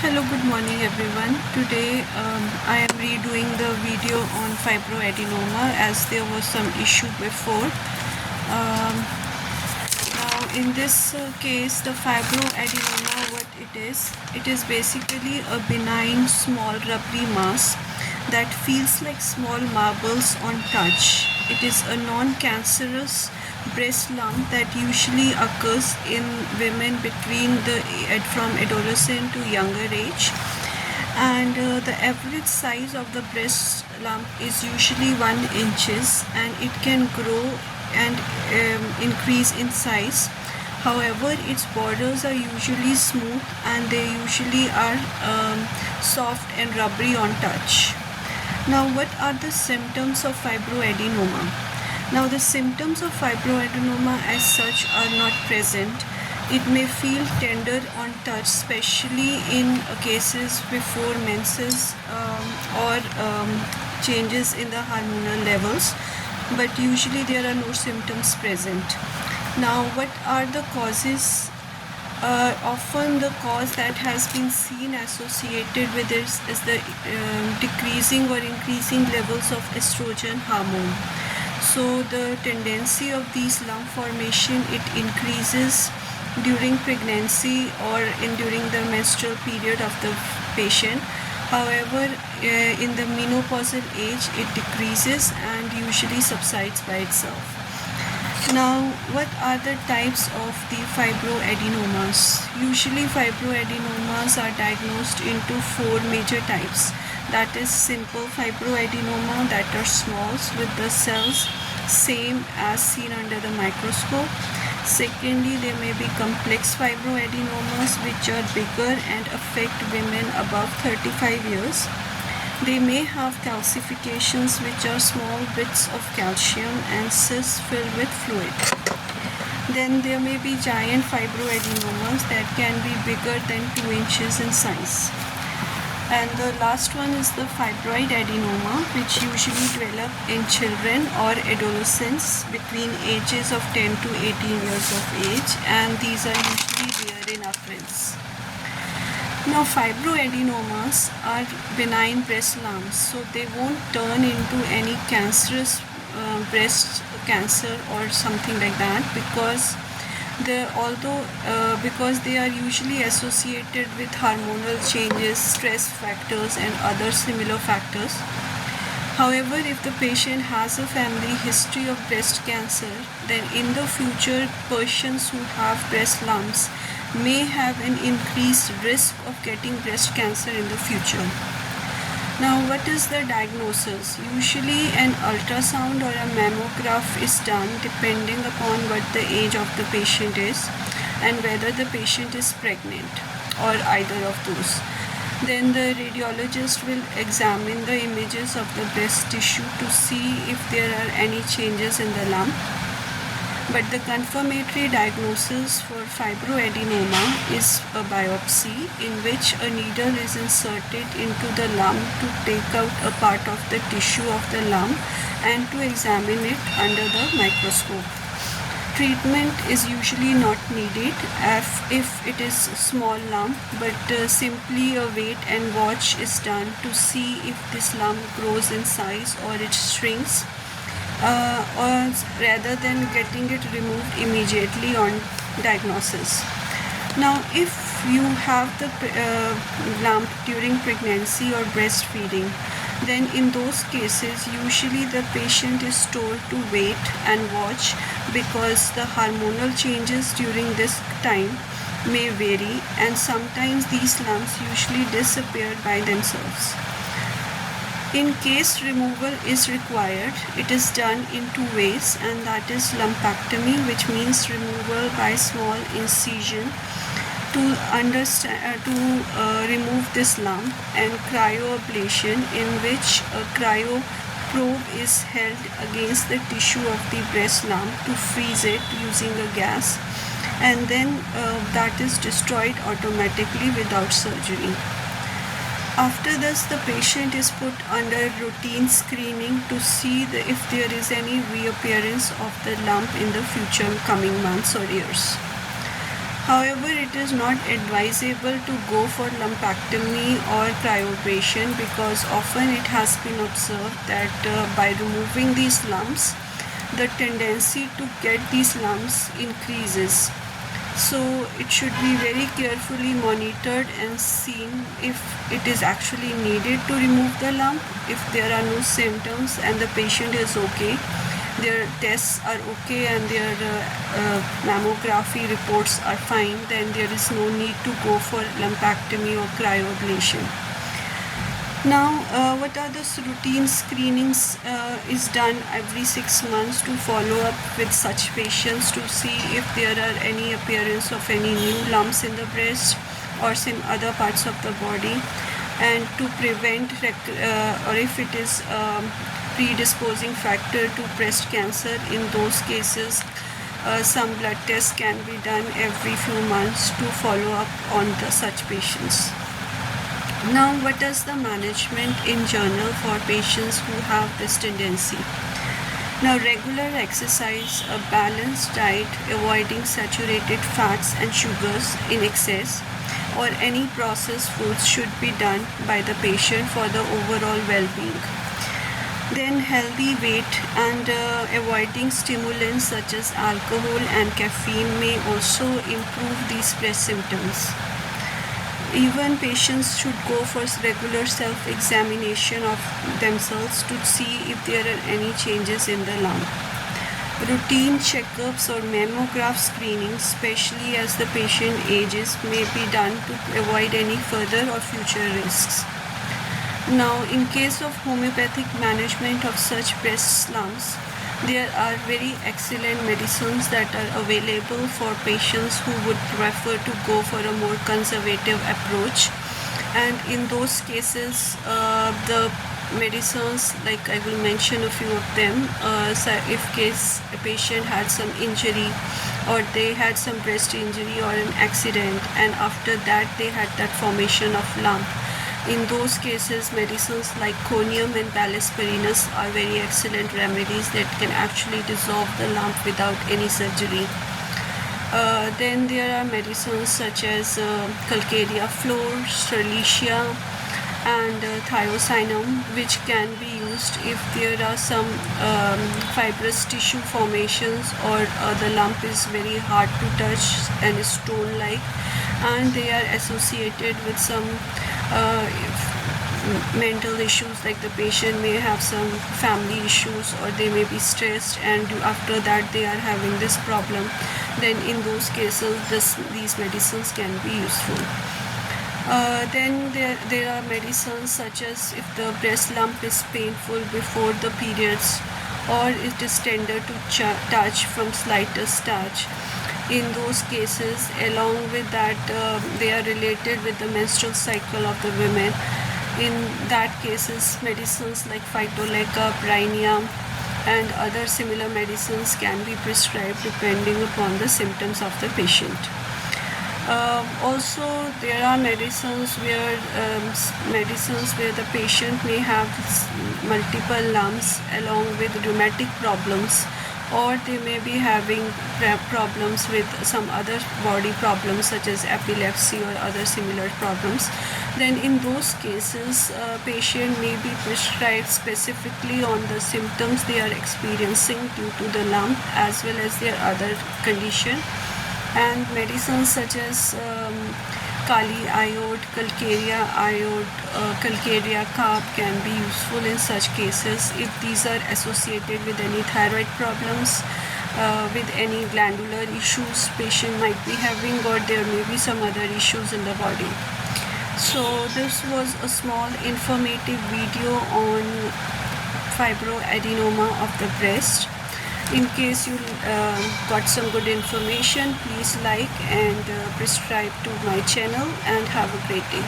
Hello, good morning everyone. Today I am redoing the video on fibroadenoma as there was some issue before. Now in this case, the fibroadenoma, what it is basically a benign small rubbery mass that feels like small marbles on touch. It is a non-cancerous breast lump that usually occurs in women from adolescent to younger age, and the average size of the breast lump is usually 1 inches, and it can grow and increase in size. However, its borders are usually smooth and they usually are soft and rubbery on touch. Now, what are the symptoms of fibroadenoma? Now, the symptoms of fibroadenoma as such are not present. It may feel tender on touch, especially in cases before menses or changes in the hormonal levels, but usually there are no symptoms present. Now, what are the causes? Often the cause that has been seen associated with this is the decreasing or increasing levels of estrogen hormone. So the tendency of these lump formation, it increases during pregnancy or during the menstrual period of the patient. However, in the menopausal age, it decreases and usually subsides by itself. Now, what are the types of the fibroadenomas? Usually, fibroadenomas are diagnosed into 4 major types. That is simple fibroadenoma, that are small with the cells same as seen under the microscope. Secondly, there may be complex fibroadenomas which are bigger and affect women above 35 years. They may have calcifications which are small bits of calcium and cysts filled with fluid. Then there may be giant fibroadenomas that can be bigger than 2 inches in size. And the last one is the fibroid adenoma, which usually develop in children or adolescents between ages of 10 to 18 years of age, and these are usually rare in occurrence. Now, fibroadenomas are benign breast lumps, so they won't turn into any cancerous breast cancer or something like that, because they are usually associated with hormonal changes, stress factors, and other similar factors. However, if the patient has a family history of breast cancer, then in the future, persons who have breast lumps may have an increased risk of getting breast cancer in the future. Now, what is the diagnosis? Usually an ultrasound or a mammograph is done depending upon what the age of the patient is and whether the patient is pregnant or either of those. Then the radiologist will examine the images of the breast tissue to see if there are any changes in the lump. But the confirmatory diagnosis for fibroadenoma is a biopsy, in which a needle is inserted into the lump to take out a part of the tissue of the lump and to examine it under the microscope. Treatment is usually not needed if it is a small lump, but simply a wait and watch is done to see if this lump grows in size or it shrinks, or rather than getting it removed immediately on diagnosis. Now, if you have the lump during pregnancy or breastfeeding, then in those cases usually the patient is told to wait and watch, because the hormonal changes during this time may vary, and sometimes these lumps usually disappear by themselves. In case removal is required, it is done in 2 ways, and that is lumpectomy, which means removal by small incision to remove this lump, and cryoablation, in which a cryo probe is held against the tissue of the breast lump to freeze it using a gas, and then that is destroyed automatically without surgery. After this, the patient is put under routine screening to see if there is any reappearance of the lump in the future coming months or years. However, it is not advisable to go for lumpectomy or cryoablation because often it has been observed that by removing these lumps, the tendency to get these lumps increases. So it should be very carefully monitored and seen if it is actually needed to remove the lump. If there are no symptoms and the patient is okay, their tests are okay and their mammography reports are fine, then there is no need to go for lumpectomy or cryoablation. Now, what are the routine screenings is done every 6 months to follow up with such patients to see if there are any appearance of any new lumps in the breast or some other parts of the body, and to prevent or if it is predisposing factor to breast cancer. In those cases, some blood tests can be done every few months to follow up on such patients. Now, what is the management in general for patients who have this tendency? Now, regular exercise, a balanced diet, avoiding saturated fats and sugars in excess, or any processed foods should be done by the patient for the overall well-being. Then healthy weight and avoiding stimulants such as alcohol and caffeine may also improve these breast symptoms. Even patients should go for regular self-examination of themselves to see if there are any changes in the lump. Routine checkups or mammograph screening, especially as the patient ages, may be done to avoid any further or future risks. Now, in case of homeopathic management of such breast lumps, there are very excellent medicines that are available for patients who would prefer to go for a more conservative approach. And in those cases, the medicines, like I will mention a few of them, so if case a patient had some injury or they had some breast injury or an accident, and after that they had that formation of lump, in those cases, medicines like conium and Palasperinus are very excellent remedies that can actually dissolve the lump without any surgery. Then there are medicines such as Calcarea flor, Sterlicia, and Thiocyanum, which can be used if there are some fibrous tissue formations or the lump is very hard to touch and is stone-like, and they are associated with some mental issues, like the patient may have some family issues or they may be stressed, and after that they are having this problem. Then in those cases these medicines can be useful. Then there are medicines such as if the breast lump is painful before the periods or it is tender to touch from slightest touch. In those cases, along with that, they are related with the menstrual cycle of the women. In that cases, medicines like Phytoleca, Brynium, and other similar medicines can be prescribed depending upon the symptoms of the patient. Also, there are medicines where the patient may have multiple lumps along with rheumatic problems, or they may be having problems with some other body problems such as epilepsy or other similar problems. Then in those cases, patient may be prescribed specifically on the symptoms they are experiencing due to the lump as well as their other condition. And medicines such as Kali iode, Calcarea iode, Calcarea carb can be useful in such cases if these are associated with any thyroid problems, with any glandular issues patient might be having, or there may be some other issues in the body. So this was a small informative video on fibroadenoma of the breast. In case you got some good information, please like and subscribe to my channel, and have a great day.